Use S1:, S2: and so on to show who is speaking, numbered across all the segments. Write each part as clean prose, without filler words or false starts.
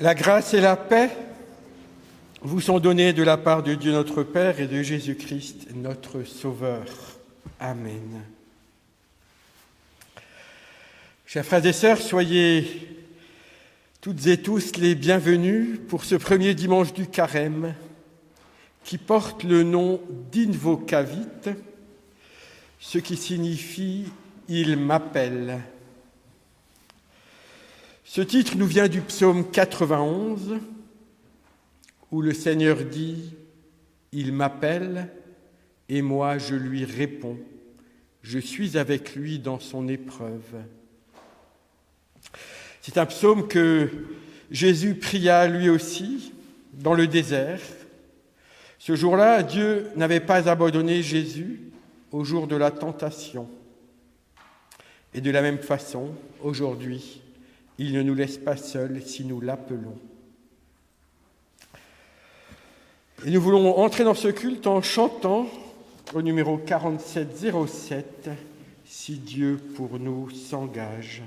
S1: La grâce et la paix vous sont données de la part de Dieu notre Père et de Jésus-Christ notre Sauveur. Amen. Chers frères et sœurs, soyez toutes et tous les bienvenus pour ce premier dimanche du Carême qui porte le nom d'Invocavit, ce qui signifie « Il m'appelle ». Ce titre nous vient du psaume 91, où le Seigneur dit « Il m'appelle et moi je lui réponds, je suis avec lui dans son épreuve ». C'est un psaume que Jésus pria lui aussi dans le désert. Ce jour-là, Dieu n'avait pas abandonné Jésus au jour de la tentation. Et de la même façon, aujourd'hui, il ne nous laisse pas seuls si nous l'appelons. Et nous voulons entrer dans ce culte en chantant au numéro 4707, « Si Dieu pour nous s'engage ».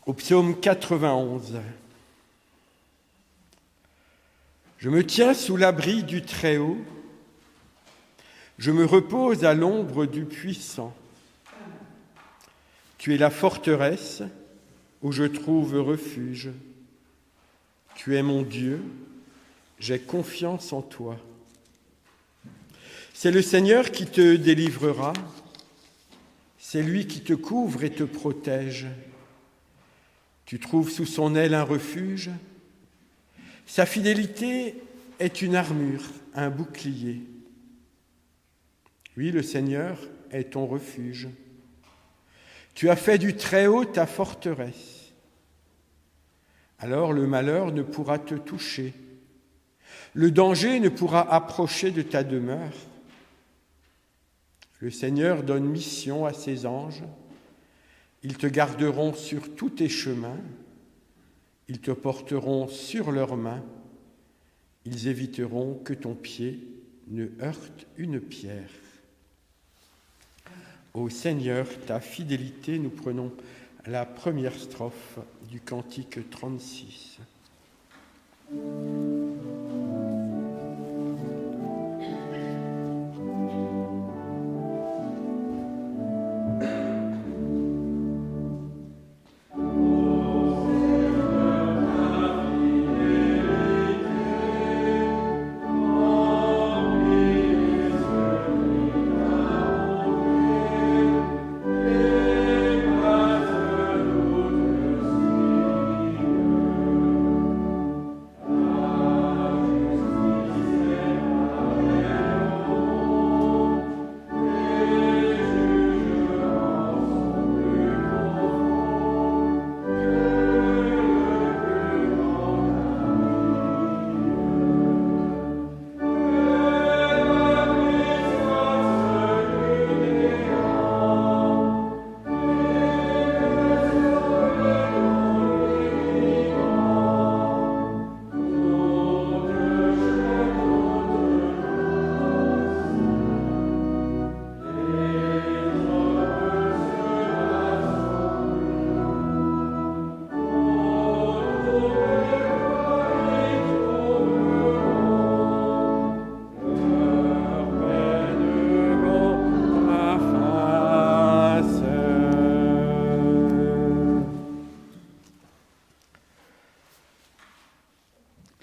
S1: au psaume 91. Je me tiens sous l'abri du Très-Haut, je me repose à l'ombre du Puissant. Tu es la forteresse où je trouve refuge. Tu es mon Dieu, j'ai confiance en toi. C'est le Seigneur qui te délivrera, c'est lui qui te couvre et te protège. Tu trouves sous son aile un refuge. Sa fidélité est une armure, un bouclier. Oui, le Seigneur est ton refuge. Tu as fait du Très-Haut ta forteresse. Alors le malheur ne pourra te toucher. Le danger ne pourra approcher de ta demeure. Le Seigneur donne mission à ses anges. Ils te garderont sur tous tes chemins. Ils te porteront sur leurs mains. Ils éviteront que ton pied ne heurte une pierre. Ô Seigneur, ta fidélité, nous prenons la première strophe du cantique 36.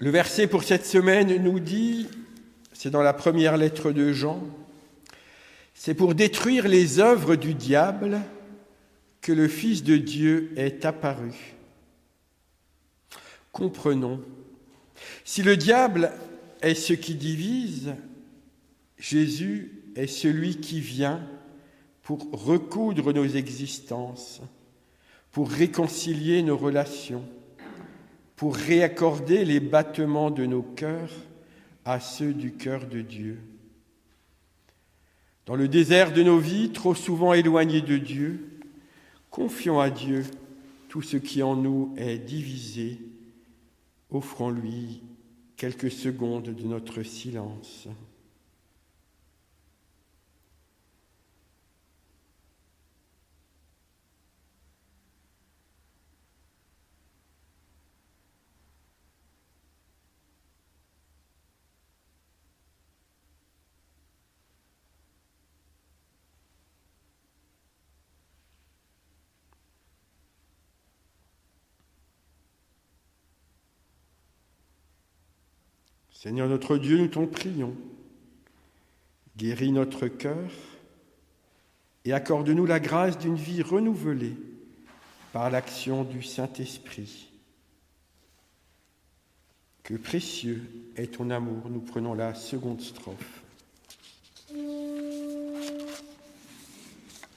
S1: Le verset pour cette semaine nous dit, c'est dans la première lettre de Jean, c'est pour détruire les œuvres du diable que le Fils de Dieu est apparu. Comprenons, si le diable est ce qui divise, Jésus est celui qui vient pour recoudre nos existences, pour réconcilier nos relations, pour réaccorder les battements de nos cœurs à ceux du cœur de Dieu. Dans le désert de nos vies, trop souvent éloignés de Dieu, confions à Dieu tout ce qui en nous est divisé. Offrons-lui quelques secondes de notre silence. Seigneur notre Dieu, nous t'en prions. Guéris notre cœur et accorde-nous la grâce d'une vie renouvelée par l'action du Saint-Esprit. Que précieux est ton amour. Nous prenons la seconde strophe.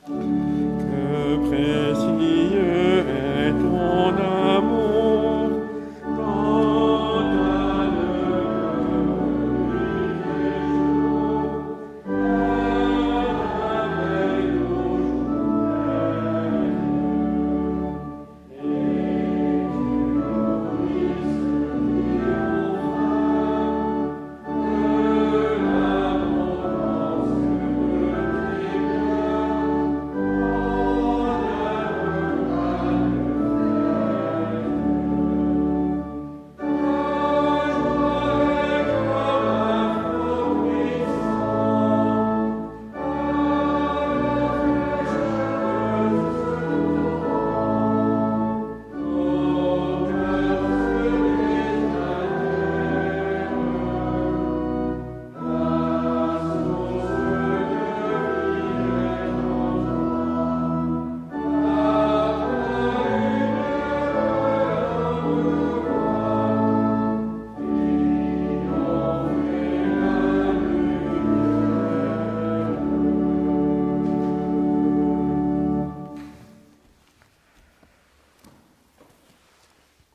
S1: Que précieux est ton amour.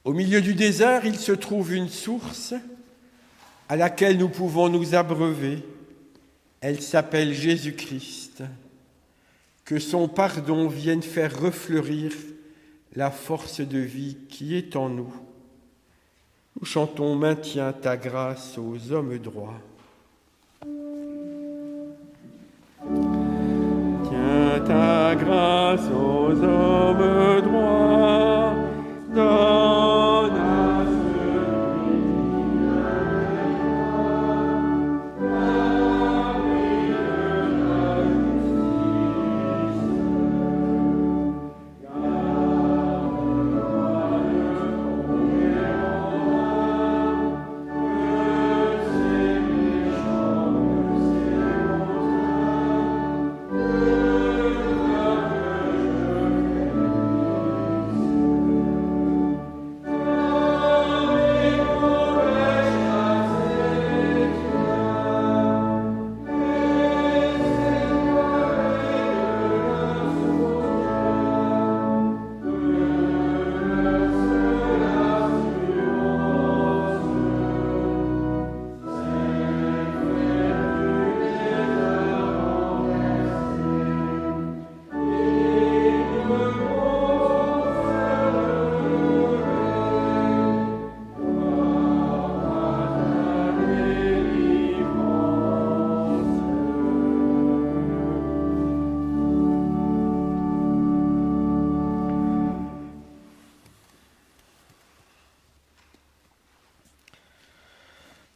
S1: Au milieu du désert, il se trouve une source à laquelle nous pouvons nous abreuver. Elle s'appelle Jésus-Christ. Que son pardon vienne faire refleurir la force de vie qui est en nous. Nous chantons « Maintiens ta grâce aux hommes droits ». Tiens ta grâce aux hommes droits, donne à celui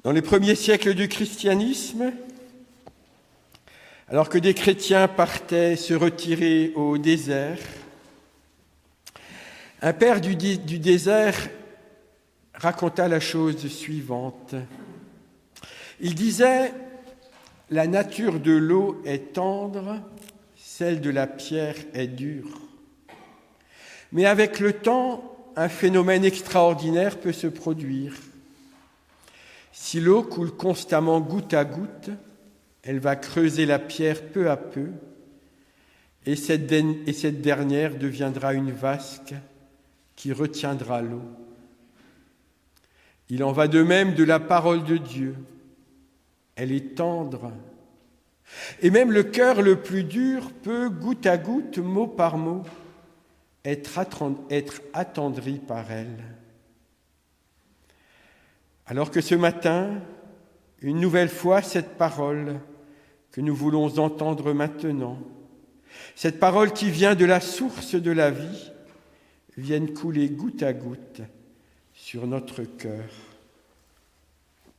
S1: Dans les premiers siècles du christianisme, alors que des chrétiens partaient se retirer au désert, un père du désert raconta la chose suivante. Il disait « La nature de l'eau est tendre, celle de la pierre est dure. Mais avec le temps, un phénomène extraordinaire peut se produire. Si l'eau coule constamment goutte à goutte, elle va creuser la pierre peu à peu, et cette dernière deviendra une vasque qui retiendra l'eau. Il en va de même de la parole de Dieu. Elle est tendre. Et même le cœur le plus dur peut, goutte à goutte, mot par mot, être attendri par elle. Alors que ce matin, une nouvelle fois, cette parole que nous voulons entendre maintenant, cette parole qui vient de la source de la vie, vienne couler goutte à goutte sur notre cœur.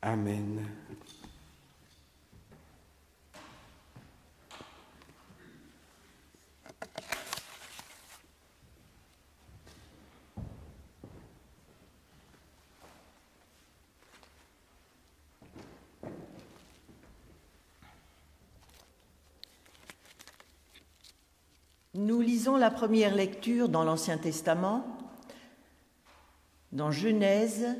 S1: Amen.
S2: Nous lisons la première lecture dans l'Ancien Testament, dans Genèse,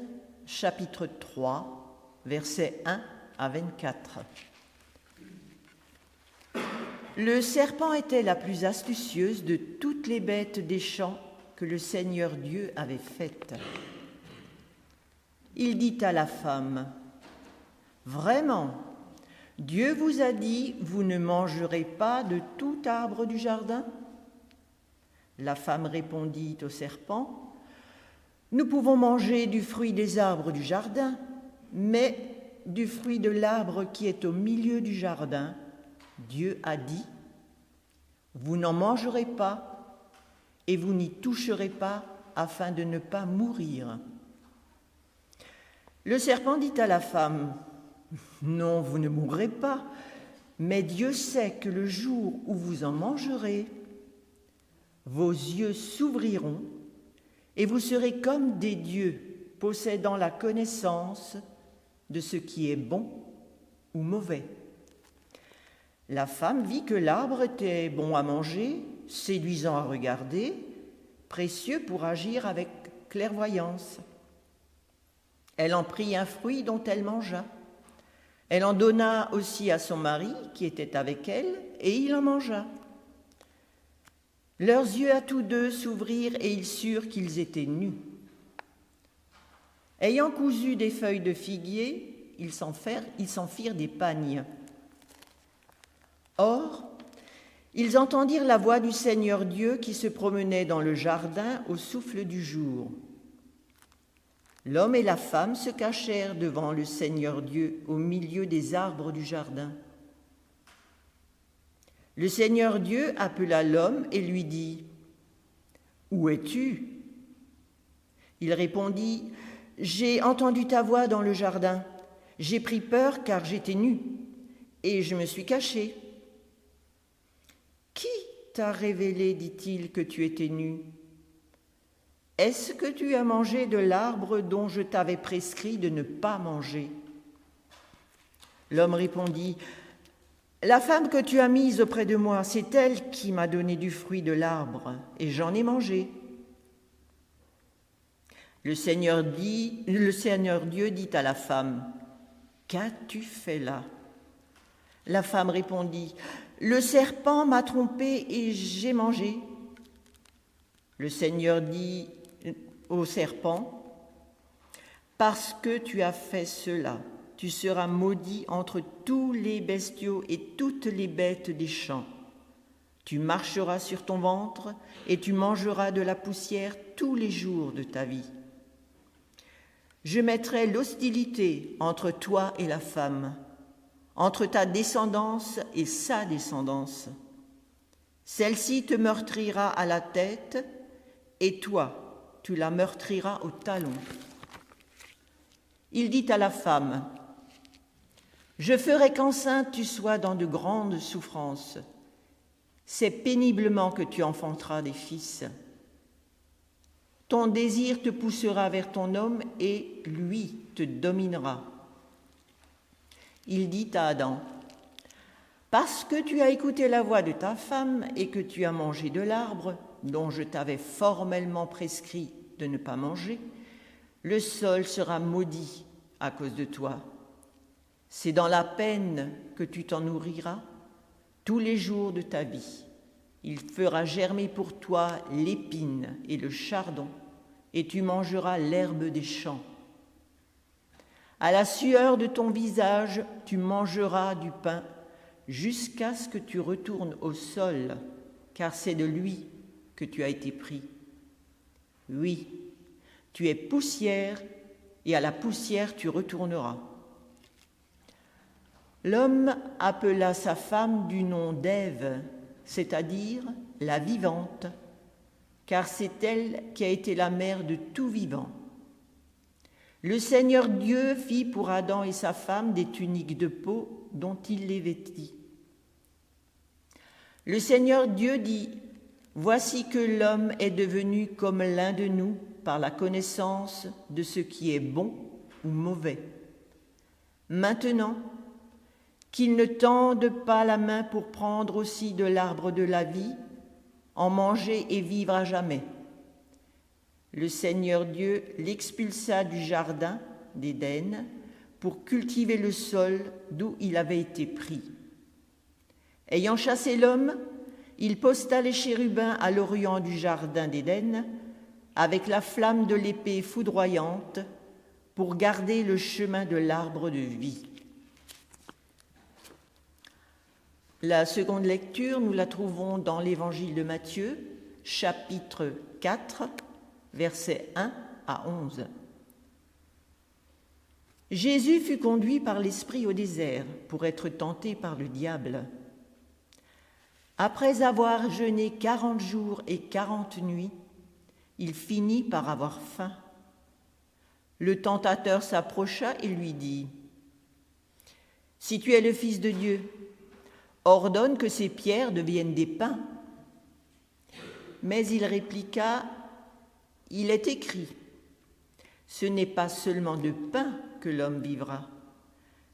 S2: chapitre 3, versets 1 à 24. Le serpent était la plus astucieuse de toutes les bêtes des champs que le Seigneur Dieu avait faites. Il dit à la femme, « Vraiment, Dieu vous a dit, vous ne mangerez pas de tout arbre du jardin ?» La femme répondit au serpent, « Nous pouvons manger du fruit des arbres du jardin, mais du fruit de l'arbre qui est au milieu du jardin, Dieu a dit, vous n'en mangerez pas et vous n'y toucherez pas afin de ne pas mourir. » Le serpent dit à la femme, « Non, vous ne mourrez pas, mais Dieu sait que le jour où vous en mangerez, vos yeux s'ouvriront et vous serez comme des dieux possédant la connaissance de ce qui est bon ou mauvais. » La femme vit que l'arbre était bon à manger, séduisant à regarder, précieux pour agir avec clairvoyance. Elle en prit un fruit dont elle mangea. Elle en donna aussi à son mari qui était avec elle, et il en mangea. Leurs yeux à tous deux s'ouvrirent et ils surent qu'ils étaient nus. Ayant cousu des feuilles de figuier, ils s'en firent des pagnes. Or, ils entendirent la voix du Seigneur Dieu qui se promenait dans le jardin au souffle du jour. L'homme et la femme se cachèrent devant le Seigneur Dieu au milieu des arbres du jardin. Le Seigneur Dieu appela l'homme et lui dit : « Où es-tu ? » Il répondit : « J'ai entendu ta voix dans le jardin. J'ai pris peur car j'étais nu, et je me suis caché. » « Qui t'a révélé, dit-il, que tu étais nu ? Est-ce que tu as mangé de l'arbre dont je t'avais prescrit de ne pas manger ? » L'homme répondit : « La femme que tu as mise auprès de moi, c'est elle qui m'a donné du fruit de l'arbre, et j'en ai mangé. » Le Seigneur Dieu dit à la femme : « Qu'as-tu fait là ? » La femme répondit : « Le serpent m'a trompée et j'ai mangé. » Le Seigneur dit au serpent : « Parce que tu as fait cela, tu seras maudit entre tous les bestiaux et toutes les bêtes des champs. Tu marcheras sur ton ventre et tu mangeras de la poussière tous les jours de ta vie. Je mettrai l'hostilité entre toi et la femme, entre ta descendance et sa descendance. Celle-ci te meurtrira à la tête, et toi, tu la meurtriras au talon. » Il dit à la femme : « Je ferai qu'enceinte tu sois dans de grandes souffrances. C'est péniblement que tu enfanteras des fils. Ton désir te poussera vers ton homme, et lui te dominera. » Il dit à Adam : « Parce que tu as écouté la voix de ta femme et que tu as mangé de l'arbre dont je t'avais formellement prescrit de ne pas manger, le sol sera maudit à cause de toi. C'est dans la peine que tu t'en nourriras tous les jours de ta vie. Il fera germer pour toi l'épine et le chardon, et tu mangeras l'herbe des champs. À la sueur de ton visage, tu mangeras du pain jusqu'à ce que tu retournes au sol, car c'est de lui que tu as été pris. Oui, tu es poussière, et à la poussière tu retourneras. » L'homme appela sa femme du nom d'Ève, c'est-à-dire la vivante, car c'est elle qui a été la mère de tout vivant. Le Seigneur Dieu fit pour Adam et sa femme des tuniques de peau dont il les vêtit. Le Seigneur Dieu dit : « Voici que l'homme est devenu comme l'un de nous par la connaissance de ce qui est bon ou mauvais. Maintenant, qu'il ne tende pas la main pour prendre aussi de l'arbre de la vie, en manger et vivre à jamais. » Le Seigneur Dieu l'expulsa du jardin d'Éden pour cultiver le sol d'où il avait été pris. Ayant chassé l'homme, il posta les chérubins à l'orient du jardin d'Éden avec la flamme de l'épée foudroyante pour garder le chemin de l'arbre de vie. La seconde lecture, nous la trouvons dans l'Évangile de Matthieu, chapitre 4, versets 1 à 11. Jésus fut conduit par l'Esprit au désert pour être tenté par le diable. Après avoir jeûné 40 jours et 40 nuits, il finit par avoir faim. Le tentateur s'approcha et lui dit : « Si tu es le Fils de Dieu, ordonne que ces pierres deviennent des pains. » Mais il répliqua : « Il est écrit : ce n'est pas seulement de pain que l'homme vivra,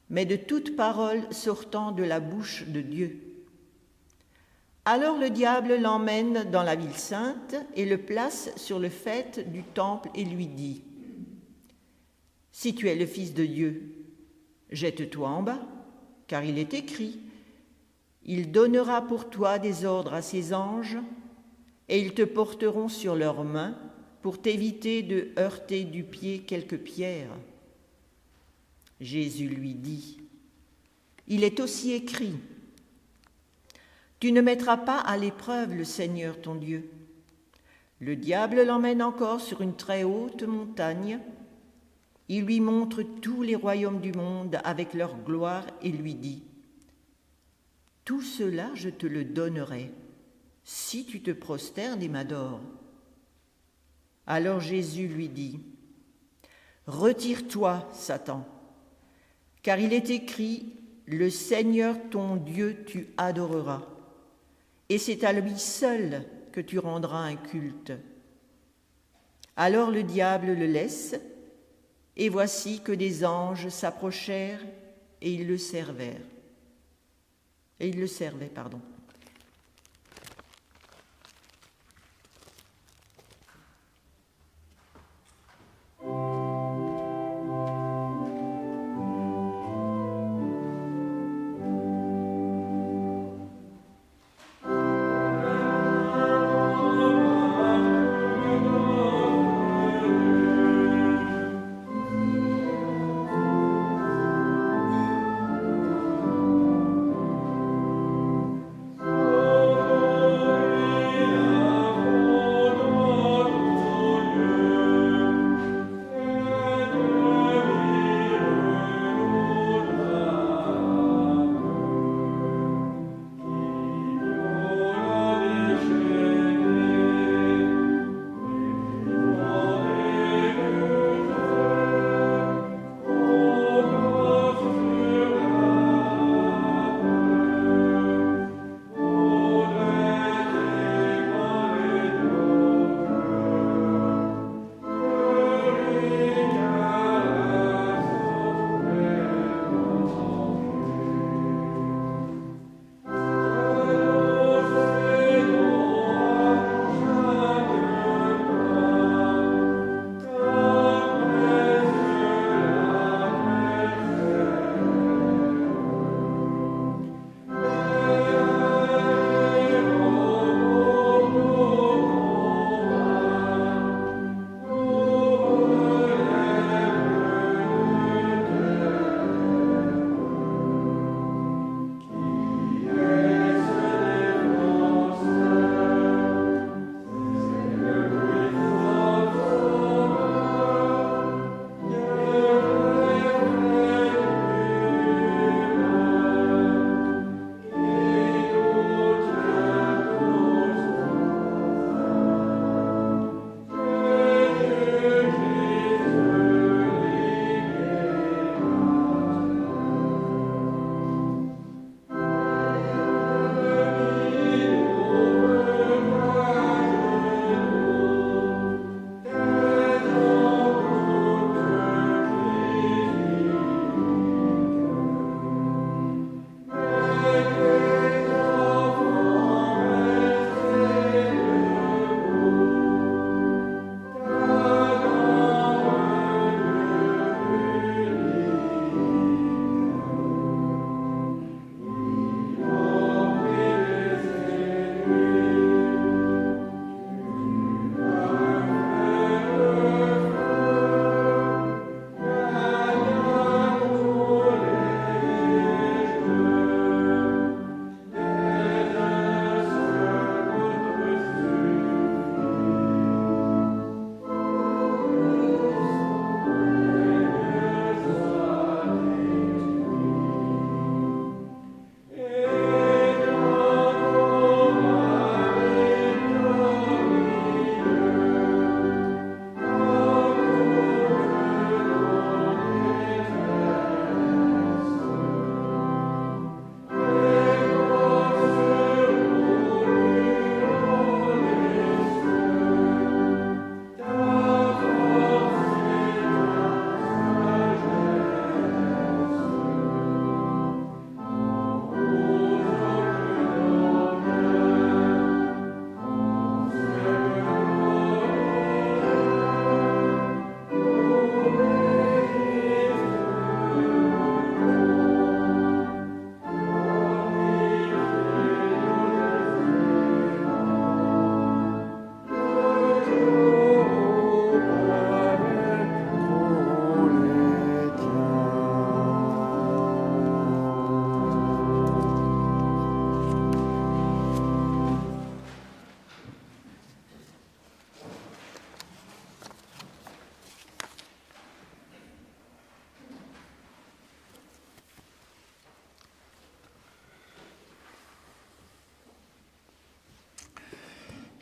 S2: mais de toute parole sortant de la bouche de Dieu. » Alors le diable l'emmène dans la ville sainte et le place sur le faîte du temple et lui dit : « Si tu es le Fils de Dieu, jette-toi en bas, car il est écrit : il donnera pour toi des ordres à ses anges, et ils te porteront sur leurs mains, pour t'éviter de heurter du pied quelques pierres. » Jésus lui dit, « Il est aussi écrit, tu ne mettras pas à l'épreuve le Seigneur ton Dieu. » Le diable l'emmène encore sur une très haute montagne. Il lui montre tous les royaumes du monde avec leur gloire et lui dit, « Tout cela je te le donnerai, si tu te prosternes et m'adores. » Alors Jésus lui dit, « Retire-toi, Satan, car il est écrit, le Seigneur ton Dieu tu adoreras, et c'est à lui seul que tu rendras un culte. » Alors le diable le laisse, et voici que des anges s'approchèrent et ils le servaient.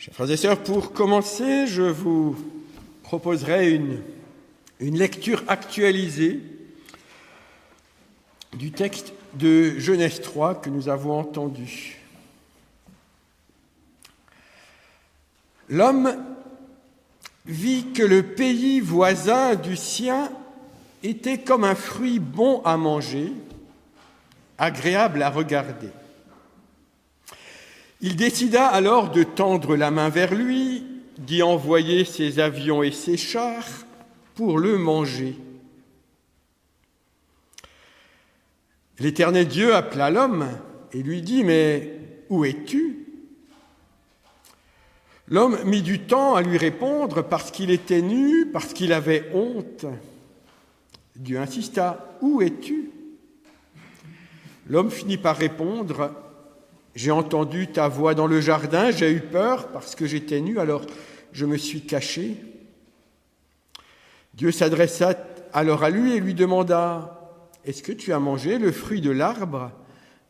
S1: Chers frères et sœurs, pour commencer, je vous proposerai une lecture actualisée du texte de Genèse 3 que nous avons entendu. L'homme vit que le pays voisin du sien était comme un fruit bon à manger, agréable à regarder. Il décida alors de tendre la main vers lui, d'y envoyer ses avions et ses chars pour le manger. L'Éternel Dieu appela l'homme et lui dit « Mais où es-tu » L'homme mit du temps à lui répondre parce qu'il était nu, parce qu'il avait honte. Dieu insista « Où es-tu » L'homme finit par répondre « J'ai entendu ta voix dans le jardin, j'ai eu peur parce que j'étais nu, alors je me suis caché. » Dieu s'adressa alors à lui et lui demanda « Est-ce que tu as mangé le fruit de l'arbre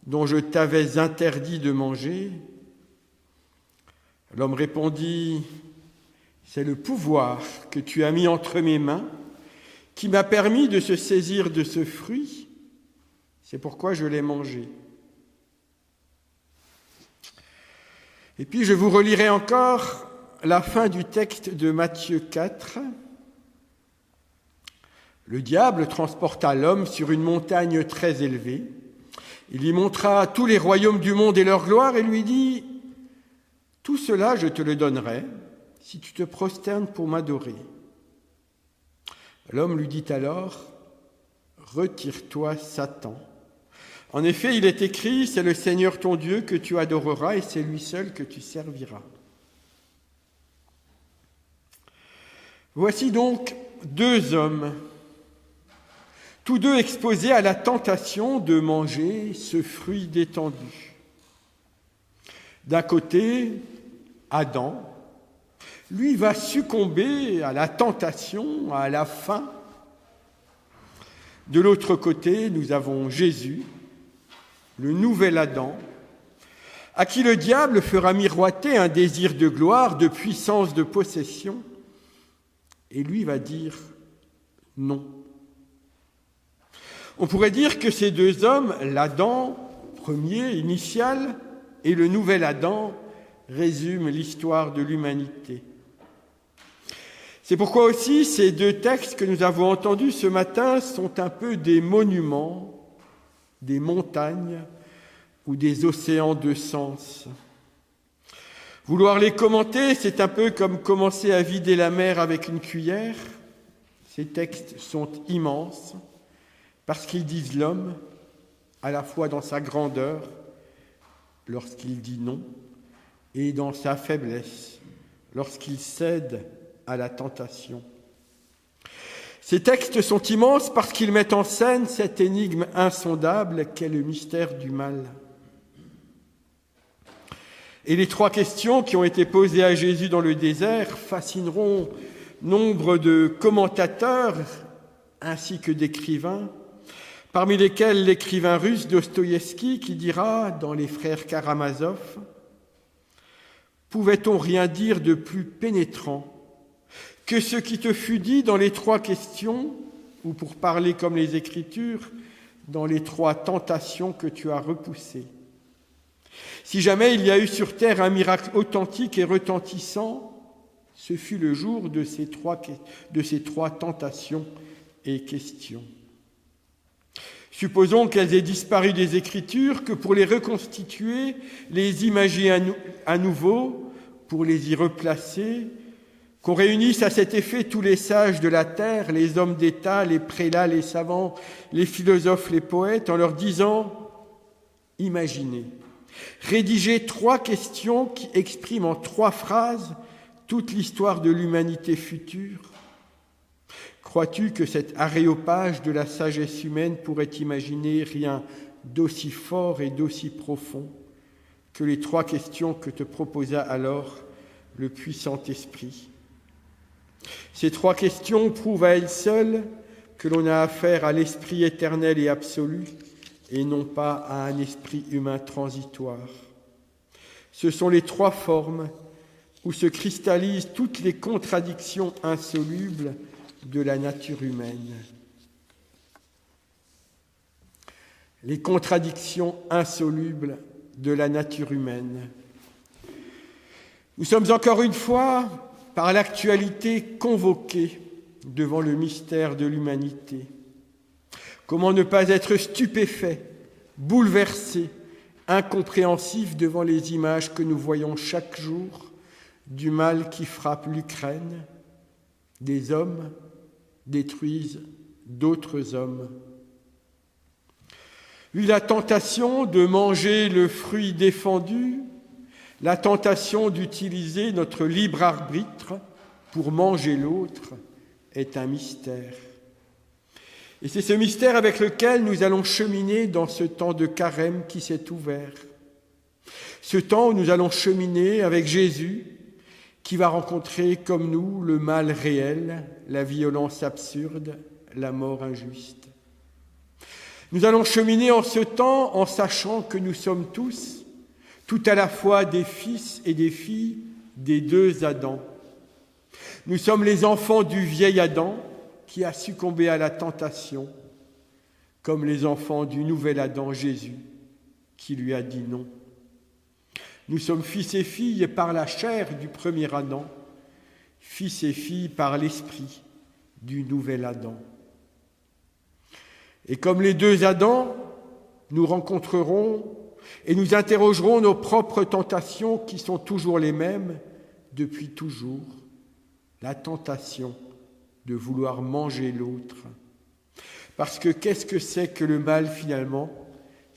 S1: dont je t'avais interdit de manger ?» L'homme répondit « C'est le pouvoir que tu as mis entre mes mains qui m'a permis de se saisir de ce fruit. C'est pourquoi je l'ai mangé. » Et puis je vous relirai encore la fin du texte de Matthieu 4. Le diable transporta l'homme sur une montagne très élevée. Il lui montra tous les royaumes du monde et leur gloire et lui dit « Tout cela, je te le donnerai si tu te prosternes pour m'adorer. » L'homme lui dit alors « Retire-toi, Satan. En effet, il est écrit, c'est le Seigneur ton Dieu que tu adoreras et c'est lui seul que tu serviras. » Voici donc deux hommes, tous deux exposés à la tentation de manger ce fruit détendu. D'un côté, Adam, lui va succomber à la tentation, à la faim. De l'autre côté, nous avons Jésus, le nouvel Adam, à qui le diable fera miroiter un désir de gloire, de puissance, de possession, et lui va dire non. On pourrait dire que ces deux hommes, l'Adam premier, initial, et le nouvel Adam, résument l'histoire de l'humanité. C'est pourquoi aussi ces deux textes que nous avons entendus ce matin sont un peu des monuments, des montagnes ou des océans de sens. Vouloir les commenter, c'est un peu comme commencer à vider la mer avec une cuillère. Ces textes sont immenses parce qu'ils disent l'homme, à la fois dans sa grandeur, lorsqu'il dit non, et dans sa faiblesse, lorsqu'il cède à la tentation. Ces textes sont immenses parce qu'ils mettent en scène cette énigme insondable qu'est le mystère du mal. Et les trois questions qui ont été posées à Jésus dans le désert fascineront nombre de commentateurs ainsi que d'écrivains, parmi lesquels l'écrivain russe Dostoïevski qui dira dans Les Frères Karamazov « Pouvait-on rien dire de plus pénétrant que ce qui te fut dit dans les trois questions, ou pour parler comme les Écritures, dans les trois tentations que tu as repoussées. Si jamais il y a eu sur terre un miracle authentique et retentissant, ce fut le jour de ces trois tentations et questions. Supposons qu'elles aient disparu des Écritures, que pour les reconstituer, les imaginer à nouveau, pour les y replacer, qu'on réunisse à cet effet tous les sages de la terre, les hommes d'État, les prélats, les savants, les philosophes, les poètes, en leur disant « Imaginez, rédigez trois questions qui expriment en trois phrases toute l'histoire de l'humanité future. Crois-tu que cet aréopage de la sagesse humaine pourrait imaginer rien d'aussi fort et d'aussi profond que les trois questions que te proposa alors le puissant esprit ? Ces trois questions prouvent à elles seules que l'on a affaire à l'esprit éternel et absolu et non pas à un esprit humain transitoire. Ce sont les trois formes où se cristallisent toutes les contradictions insolubles de la nature humaine. Les contradictions insolubles de la nature humaine. Nous sommes encore une fois, par l'actualité, convoqués devant le mystère de l'humanité. Comment ne pas être stupéfait, bouleversé, incompréhensif devant les images que nous voyons chaque jour du mal qui frappe l'Ukraine. Des hommes détruisent d'autres hommes. Oui, la tentation de manger le fruit défendu, la tentation d'utiliser notre libre arbitre pour manger l'autre est un mystère. Et c'est ce mystère avec lequel nous allons cheminer dans ce temps de carême qui s'est ouvert. Ce temps où nous allons cheminer avec Jésus, qui va rencontrer comme nous le mal réel, la violence absurde, la mort injuste. Nous allons cheminer en ce temps en sachant que nous sommes tous, tout à la fois des fils et des filles des deux Adams. Nous sommes les enfants du vieil Adam qui a succombé à la tentation, comme les enfants du nouvel Adam, Jésus, qui lui a dit non. Nous sommes fils et filles par la chair du premier Adam, fils et filles par l'esprit du nouvel Adam. Et comme les deux Adams, nous rencontrerons et nous interrogerons nos propres tentations qui sont toujours les mêmes depuis toujours. La tentation de vouloir manger l'autre. Parce que qu'est-ce que c'est que le mal finalement ?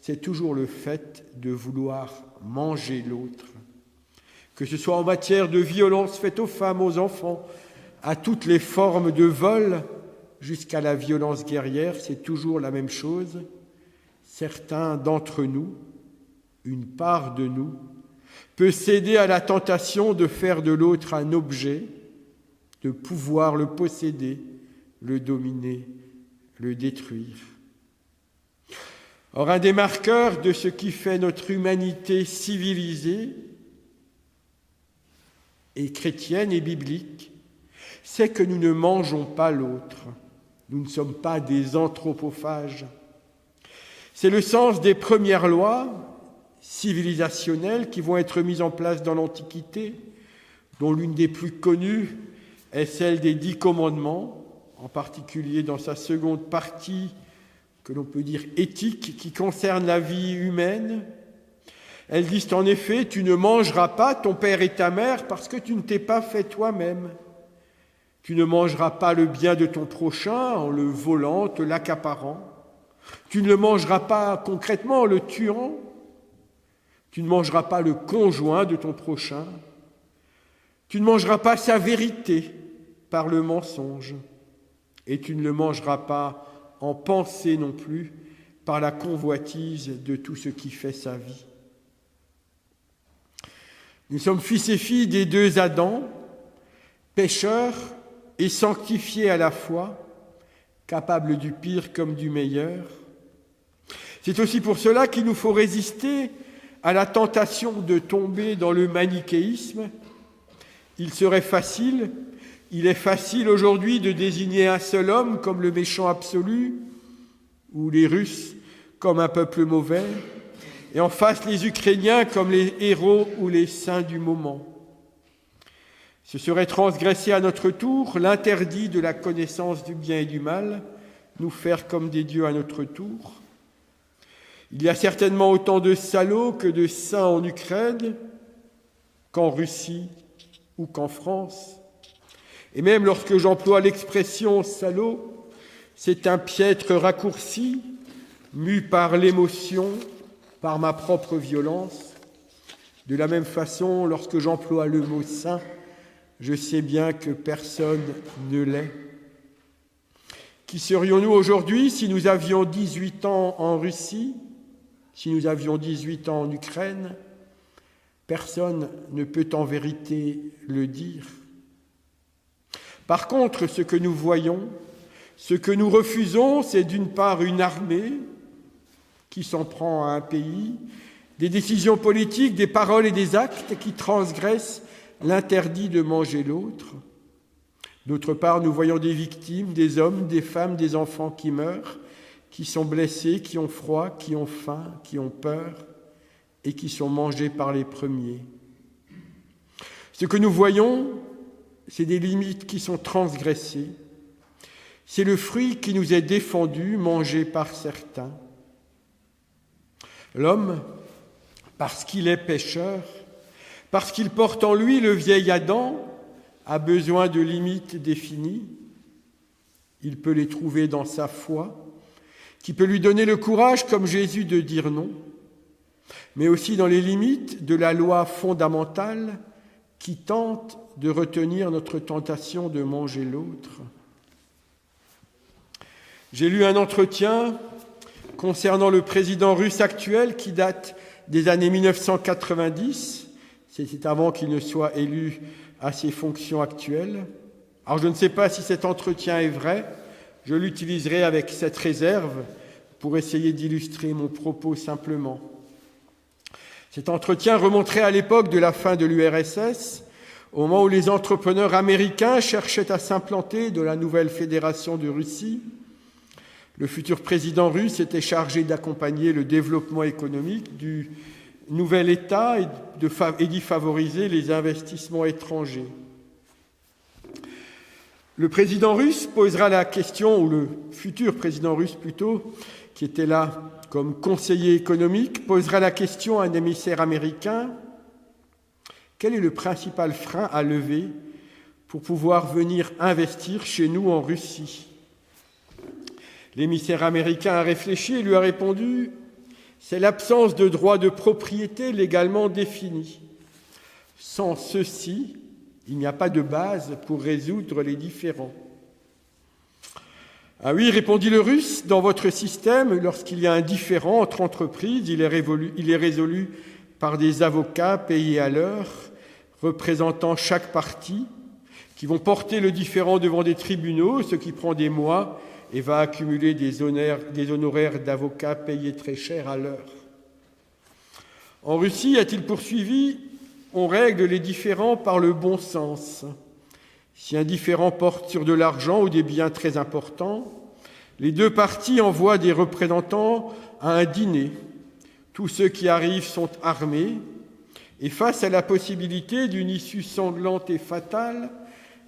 S1: C'est toujours le fait de vouloir manger l'autre. Que ce soit en matière de violence faite aux femmes, aux enfants, à toutes les formes de vol, jusqu'à la violence guerrière, c'est toujours la même chose. Certains d'entre nous, une part de nous, peut céder à la tentation de faire de l'autre un objet, de pouvoir le posséder, le dominer, le détruire. Or, un des marqueurs de ce qui fait notre humanité civilisée et chrétienne et biblique, c'est que nous ne mangeons pas l'autre. Nous ne sommes pas des anthropophages. C'est le sens des premières lois civilisationnelles qui vont être mises en place dans l'Antiquité, dont l'une des plus connues est celle des 10 commandements, en particulier dans sa seconde partie, que l'on peut dire éthique, qui concerne la vie humaine. Elles disent en effet, tu ne mangeras pas ton père et ta mère parce que tu ne t'es pas fait toi-même. Tu ne mangeras pas le bien de ton prochain en le volant, te l'accaparant. Tu ne le mangeras pas concrètement en le tuant. Tu ne mangeras pas le conjoint de ton prochain. Tu ne mangeras pas sa vérité par le mensonge. Et tu ne le mangeras pas en pensée non plus par la convoitise de tout ce qui fait sa vie. Nous sommes fils et filles des deux Adams, pécheurs et sanctifiés à la fois, capables du pire comme du meilleur. C'est aussi pour cela qu'il nous faut résister à la tentation de tomber dans le manichéisme. Il est facile aujourd'hui de désigner un seul homme comme le méchant absolu, ou les Russes comme un peuple mauvais, et en face les Ukrainiens comme les héros ou les saints du moment. Ce serait transgresser à notre tour l'interdit de la connaissance du bien et du mal, nous faire comme des dieux à notre tour. Il y a certainement autant de salauds que de saints en Ukraine, qu'en Russie ou qu'en France. Et même lorsque j'emploie l'expression « salaud », c'est un piètre raccourci, mu par l'émotion, par ma propre violence. De la même façon, lorsque j'emploie le mot « saint », je sais bien que personne ne l'est. Qui serions-nous aujourd'hui si nous avions 18 ans en Russie, si nous avions 18 ans en Ukraine ? Personne ne peut en vérité le dire. Par contre, ce que nous voyons, ce que nous refusons, c'est d'une part une armée qui s'en prend à un pays, des décisions politiques, des paroles et des actes qui transgressent l'interdit de manger l'autre. D'autre part, nous voyons des victimes, des hommes, des femmes, des enfants qui meurent, qui sont blessés, qui ont froid, qui ont faim, qui ont peur et qui sont mangés par les premiers. Ce que nous voyons, c'est des limites qui sont transgressées. C'est le fruit qui nous est défendu, mangé par certains. L'homme, parce qu'il est pécheur, parce qu'il porte en lui le vieil Adam, a besoin de limites définies. Il peut les trouver dans sa foi, qui peut lui donner le courage, comme Jésus, de dire non, mais aussi dans les limites de la loi fondamentale qui tente de retenir notre tentation de manger l'autre. J'ai lu un entretien concernant le président russe actuel qui date des années 1990. C'était avant qu'il ne soit élu à ses fonctions actuelles. Alors je ne sais pas si cet entretien est vrai. Je l'utiliserai avec cette réserve pour essayer d'illustrer mon propos simplement. Cet entretien remonterait à l'époque de la fin de l'URSS, au moment où les entrepreneurs américains cherchaient à s'implanter dans la nouvelle fédération de Russie. Le futur président russe était chargé d'accompagner le développement économique du nouvel État et d'y favoriser les investissements étrangers. Le président russe posera la question, ou le futur président russe plutôt, qui était là comme conseiller économique, posera la question à un émissaire américain: quel est le principal frein à lever pour pouvoir venir investir chez nous en Russie? L'émissaire américain a réfléchi et lui a répondu: c'est l'absence de droit de propriété légalement défini. Sans ceci, il n'y a pas de base pour résoudre les différends. Ah oui, répondit le Russe, dans votre système, lorsqu'il y a un différend entre entreprises, il est résolu par des avocats payés à l'heure, représentant chaque partie, qui vont porter le différend devant des tribunaux, ce qui prend des mois et va accumuler des honoraires d'avocats payés très cher à l'heure. En Russie, a-t-il poursuivi, on règle les différends par le bon sens. Si un différend porte sur de l'argent ou des biens très importants, les deux parties envoient des représentants à un dîner. Tous ceux qui arrivent sont armés, et face à la possibilité d'une issue sanglante et fatale,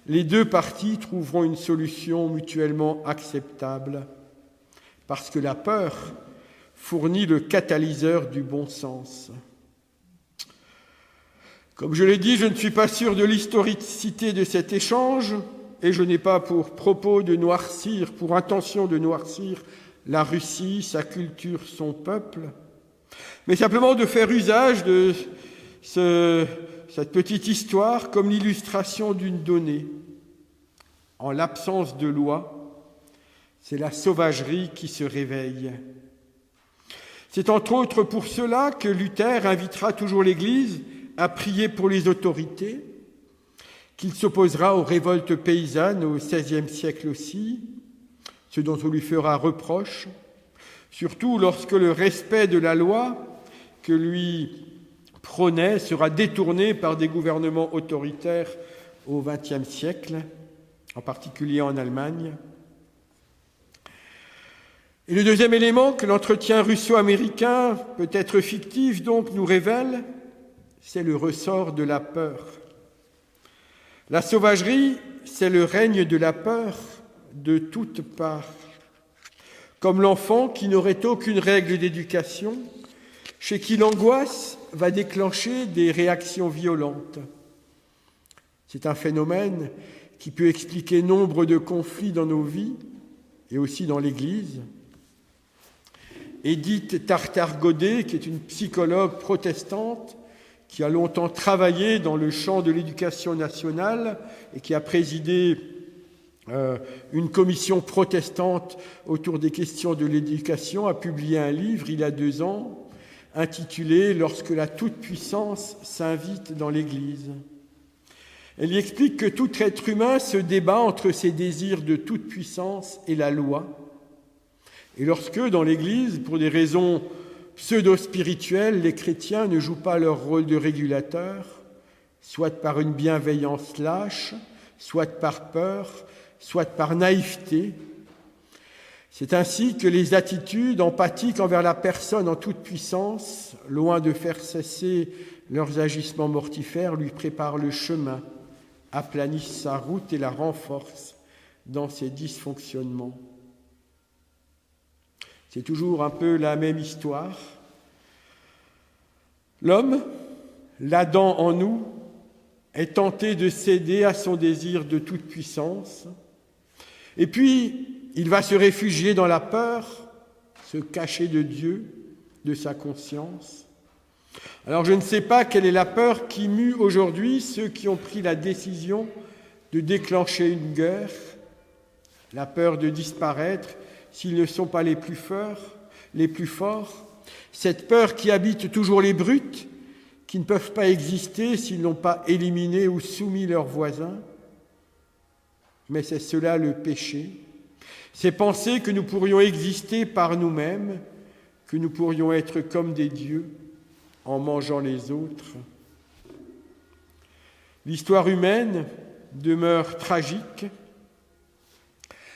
S1: les deux parties trouveront une solution mutuellement acceptable, parce que la peur fournit le catalyseur du bon sens. Comme je l'ai dit, je ne suis pas sûr de l'historicité de cet échange, et je n'ai pas pour intention de noircir la Russie, sa culture, son peuple, mais simplement de faire usage de cette petite histoire comme l'illustration d'une donnée. En l'absence de loi, c'est la sauvagerie qui se réveille. C'est entre autres pour cela que Luther invitera toujours l'Église à prier pour les autorités, qu'il s'opposera aux révoltes paysannes au XVIe siècle aussi, ce dont on lui fera reproche, surtout lorsque le respect de la loi que lui prônait sera détourné par des gouvernements autoritaires au XXe siècle, en particulier en Allemagne. Et le deuxième élément que l'entretien russo-américain, peut-être fictif donc, nous révèle, c'est le ressort de la peur. La sauvagerie, c'est le règne de la peur de toutes parts. Comme l'enfant qui n'aurait aucune règle d'éducation, chez qui l'angoisse va déclencher des réactions violentes. C'est un phénomène qui peut expliquer nombre de conflits dans nos vies et aussi dans l'Église. Edith Tartar-Godet, qui est une psychologue protestante, qui a longtemps travaillé dans le champ de l'éducation nationale et qui a présidé une commission protestante autour des questions de l'éducation, a publié un livre il y a 2 ans intitulé « Lorsque la toute-puissance s'invite dans l'Église ». Elle y explique que tout être humain se débat entre ses désirs de toute-puissance et la loi. Et lorsque, dans l'Église, pour des raisons pseudo-spirituelles, les chrétiens ne jouent pas leur rôle de régulateur, soit par une bienveillance lâche, soit par peur, soit par naïveté. C'est ainsi que les attitudes empathiques envers la personne en toute puissance, loin de faire cesser leurs agissements mortifères, lui préparent le chemin, aplanissent sa route et la renforcent dans ses dysfonctionnements. C'est toujours un peu la même histoire. L'homme, l'Adam en nous, est tenté de céder à son désir de toute puissance, et puis il va se réfugier dans la peur, se cacher de Dieu, de sa conscience. Alors je ne sais pas quelle est la peur qui mue aujourd'hui ceux qui ont pris la décision de déclencher une guerre, la peur de disparaître s'ils ne sont pas les plus forts, cette peur qui habite toujours les brutes, qui ne peuvent pas exister s'ils n'ont pas éliminé ou soumis leurs voisins. Mais c'est cela le péché. C'est penser que nous pourrions exister par nous-mêmes, que nous pourrions être comme des dieux en mangeant les autres. L'histoire humaine demeure tragique.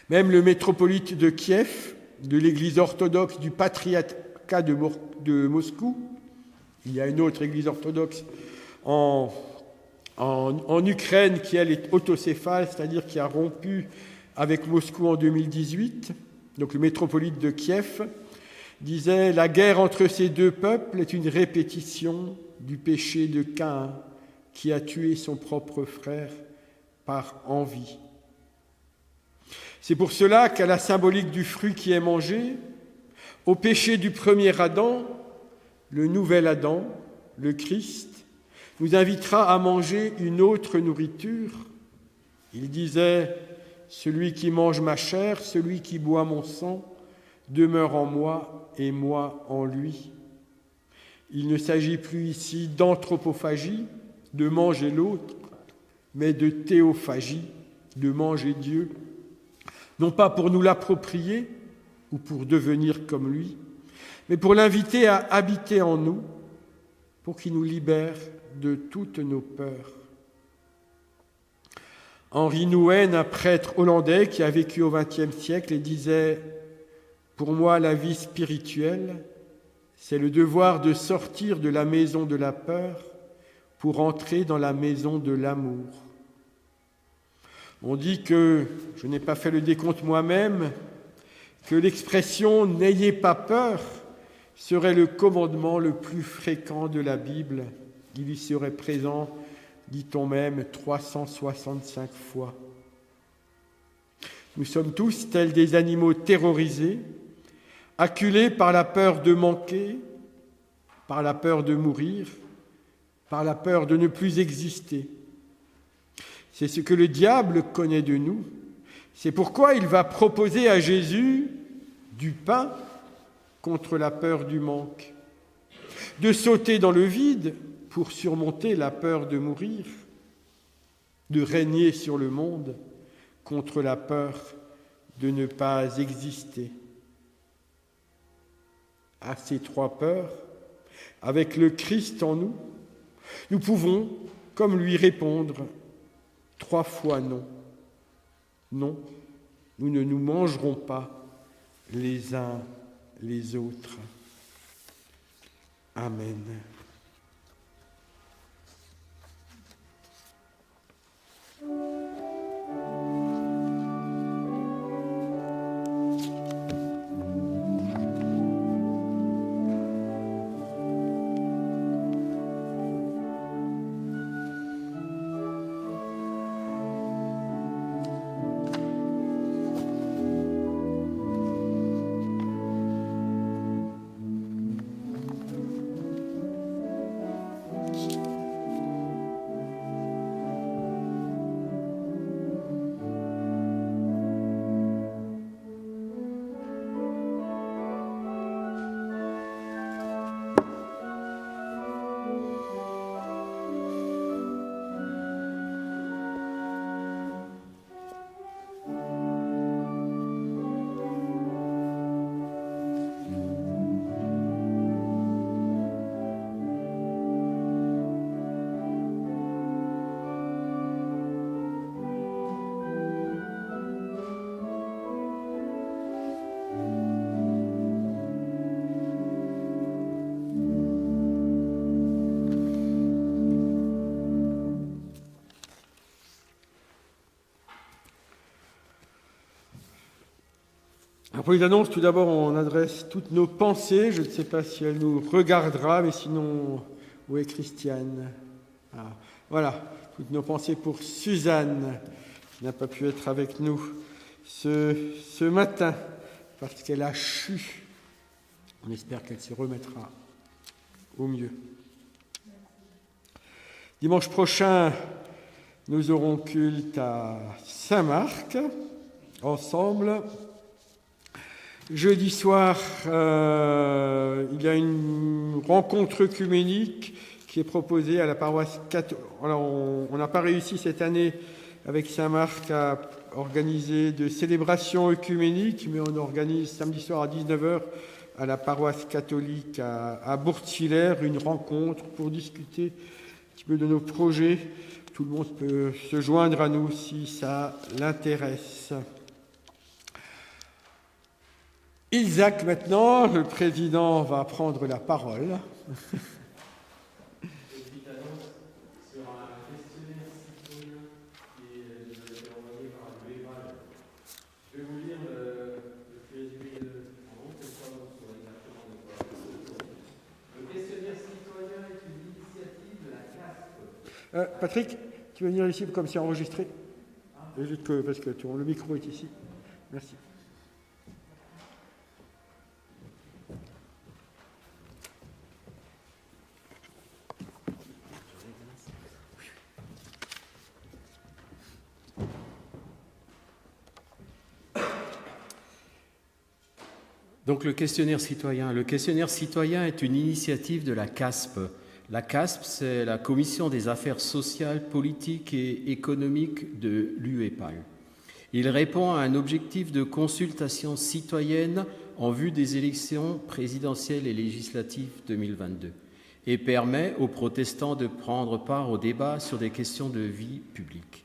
S1: Même le métropolite de Kiev, de l'église orthodoxe du patriarcat de Moscou, il y a une autre église orthodoxe en Ukraine qui, elle, est autocéphale, c'est-à-dire qui a rompu avec Moscou en 2018. Donc le métropolite de Kiev disait « La guerre entre ces deux peuples est une répétition du péché de Caïn qui a tué son propre frère par envie. » C'est pour cela qu'à la symbolique du fruit qui est mangé, au péché du premier Adam, le nouvel Adam, le Christ, nous invitera à manger une autre nourriture. Il disait « Celui qui mange ma chair, celui qui boit mon sang, demeure en moi et moi en lui. » Il ne s'agit plus ici d'anthropophagie, de manger l'autre, mais de théophagie, de manger Dieu, non pas pour nous l'approprier ou pour devenir comme lui, mais pour l'inviter à habiter en nous, pour qu'il nous libère de toutes nos peurs. Henri Nouwen, un prêtre hollandais qui a vécu au XXe siècle, disait « Pour moi, la vie spirituelle, c'est le devoir de sortir de la maison de la peur pour entrer dans la maison de l'amour. » On dit que, je n'ai pas fait le décompte moi-même, que l'expression « n'ayez pas peur » serait le commandement le plus fréquent de la Bible. Il y serait présent, dit-on même, 365 fois. Nous sommes tous tels des animaux terrorisés, acculés par la peur de manquer, par la peur de mourir, par la peur de ne plus exister. C'est ce que le diable connaît de nous. C'est pourquoi il va proposer à Jésus du pain contre la peur du manque, de sauter dans le vide pour surmonter la peur de mourir, de régner sur le monde contre la peur de ne pas exister. À ces trois peurs, avec le Christ en nous, nous pouvons, comme lui, répondre 3 fois non. Non, nous ne nous mangerons pas les uns les autres. Amen. pour les annonces, tout d'abord, on adresse toutes nos pensées. Je ne sais pas si elle nous regardera, mais sinon, où est Christiane? Voilà, toutes nos pensées pour Suzanne, qui n'a pas pu être avec nous ce matin, parce qu'elle a chu. On espère qu'elle se remettra au mieux. Dimanche prochain, nous aurons culte à Saint-Marc, ensemble. Jeudi soir, il y a une rencontre œcuménique qui est proposée à la paroisse catholique. Alors, on n'a pas réussi cette année avec Saint-Marc à organiser de célébrations œcuméniques, mais on organise samedi soir à 19h à la paroisse catholique à Bourg-de-Sillers une rencontre pour discuter un petit peu de nos projets. Tout le monde peut se joindre à nous si ça l'intéresse. Isaac, maintenant, le président, va prendre la parole.
S3: Je vais vous lire le résumé de le questionnaire citoyen est une initiative de la CASP.
S1: Patrick, tu veux venir ici comme c'est enregistré? Juste que, parce que le micro est ici. Merci.
S3: Donc le questionnaire citoyen. Le questionnaire citoyen est une initiative de la CASP. La CASP, c'est la Commission des affaires sociales, politiques et économiques de l'UEPAL. Il répond à un objectif de consultation citoyenne en vue des élections présidentielles et législatives 2022 et permet aux protestants de prendre part au débat sur des questions de vie publique.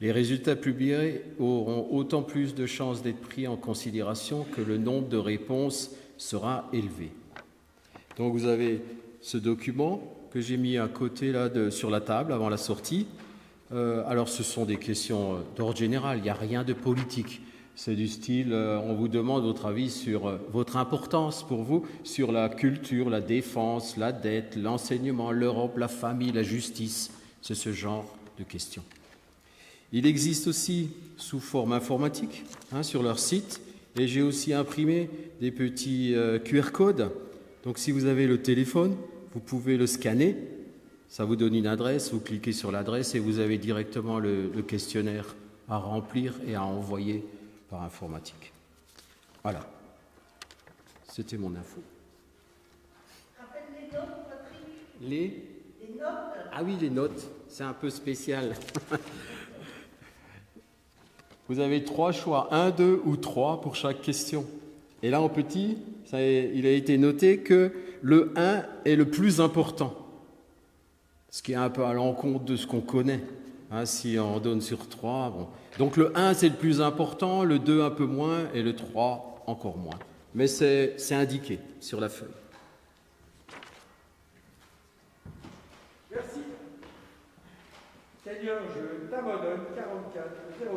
S3: Les résultats publiés auront autant plus de chances d'être pris en considération que le nombre de réponses sera élevé. Donc vous avez ce document que j'ai mis à côté là, sur la table avant la sortie. Alors ce sont des questions d'ordre général, il n'y a rien de politique. C'est du style, on vous demande votre avis sur votre importance pour vous, sur la culture, la défense, la dette, l'enseignement, l'Europe, la famille, la justice. C'est ce genre de questions. Il existe aussi sous forme informatique sur leur site et j'ai aussi imprimé des petits QR codes. Donc si vous avez le téléphone, vous pouvez le scanner, ça vous donne une adresse, vous cliquez sur l'adresse et vous avez directement le questionnaire à remplir et à envoyer par informatique. Voilà, c'était mon info.
S2: Rappelle les notes, Patrick.
S3: Les
S2: notes.
S3: Ah oui, les notes, c'est un peu spécial. Vous avez 3 choix, 1, 2 ou 3 pour chaque question. Et là, en petit, il a été noté que le 1 est le plus important. Ce qui est un peu à l'encontre de ce qu'on connaît. Si on donne sur 3, bon. Donc le 1, c'est le plus important, le 2 un peu moins et le 3 encore moins. Mais c'est indiqué sur la feuille.
S1: Merci. Seigneur, je t'abandonne 44-02.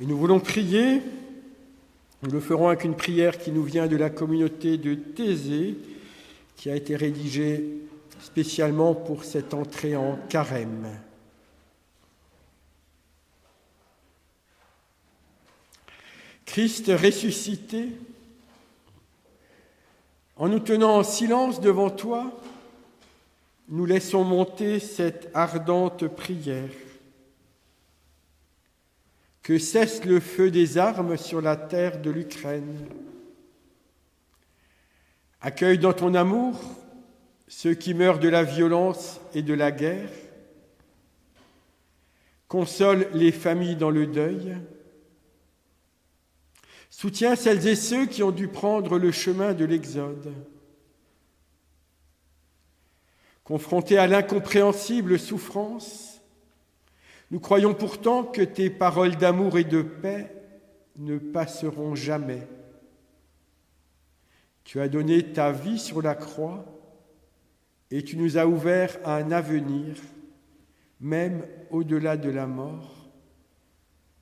S1: Et nous voulons prier. Nous le ferons avec une prière qui nous vient de la communauté de Thésée, qui a été rédigée spécialement pour cette entrée en carême. Christ ressuscité, en nous tenant en silence devant toi, nous laissons monter cette ardente prière. Que cesse le feu des armes sur la terre de l'Ukraine. Accueille dans ton amour ceux qui meurent de la violence et de la guerre. Console les familles dans le deuil. Soutiens celles et ceux qui ont dû prendre le chemin de l'Exode. Confrontés à l'incompréhensible souffrance, nous croyons pourtant que tes paroles d'amour et de paix ne passeront jamais. Tu as donné ta vie sur la croix et tu nous as ouvert à un avenir, même au-delà de la mort.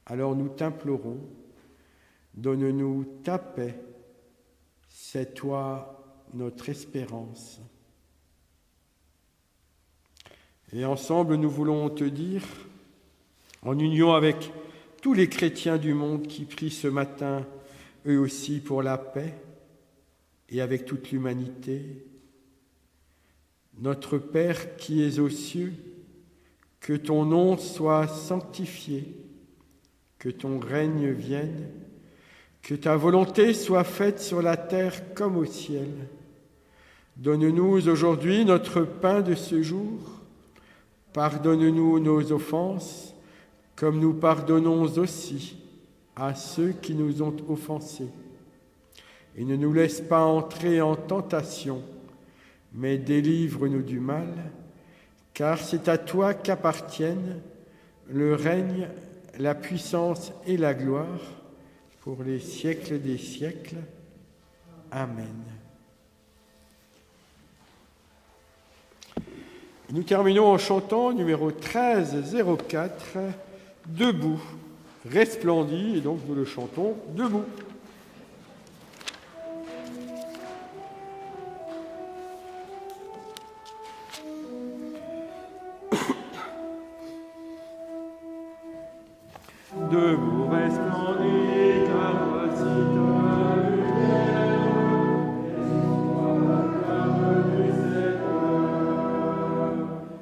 S1: Alors nous t'implorons, donne-nous ta paix, c'est toi notre espérance. Et ensemble, nous voulons te dire, en union avec tous les chrétiens du monde qui prient ce matin, eux aussi pour la paix, et avec toute l'humanité, notre Père qui es aux cieux, que ton nom soit sanctifié, que ton règne vienne, que ta volonté soit faite sur la terre comme au ciel. Donne-nous aujourd'hui notre pain de ce jour. Pardonne-nous nos offenses, comme nous pardonnons aussi à ceux qui nous ont offensés. Et ne nous laisse pas entrer en tentation, mais délivre-nous du mal, car c'est à toi qu'appartiennent le règne, la puissance et la gloire pour les siècles des siècles. Amen. Nous terminons en chantant numéro 1304, Debout, resplendit, et donc nous le chantons debout. Debout, resplendit, car voici ta lumière, et sois comme du Seigneur.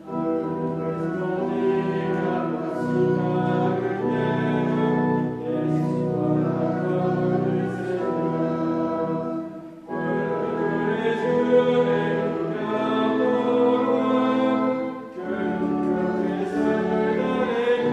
S1: Debout, resplendit, car voici ta lumière, et sois comme du Seigneur. Que les yeux et le cœur au loin, que tout cœur précède l'allégresse.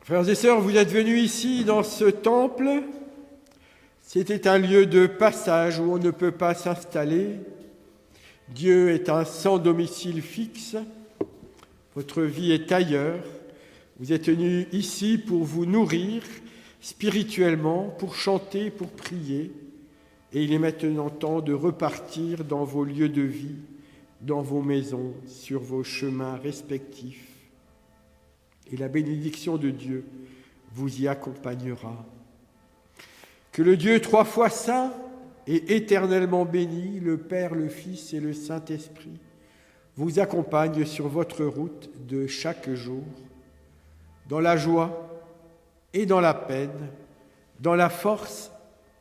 S1: Frères et sœurs, vous êtes venus ici dans ce temple. C'était un lieu de passage où on ne peut pas s'installer. Dieu est un sans domicile fixe. Votre vie est ailleurs. Vous êtes venus ici pour vous nourrir spirituellement, pour chanter, pour prier. Et il est maintenant temps de repartir dans vos lieux de vie, dans vos maisons, sur vos chemins respectifs. Et la bénédiction de Dieu vous y accompagnera. Que le Dieu 3 fois saint et éternellement béni, le Père, le Fils et le Saint-Esprit, vous accompagne sur votre route de chaque jour, dans la joie et dans la peine, dans la force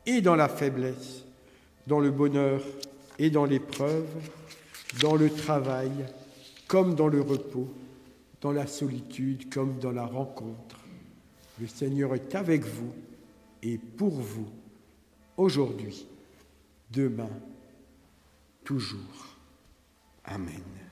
S1: et dans la faiblesse, dans le bonheur et dans l'épreuve, dans le travail comme dans le repos, dans la solitude comme dans la rencontre. Le Seigneur est avec vous et pour vous, aujourd'hui, demain, toujours. Amen.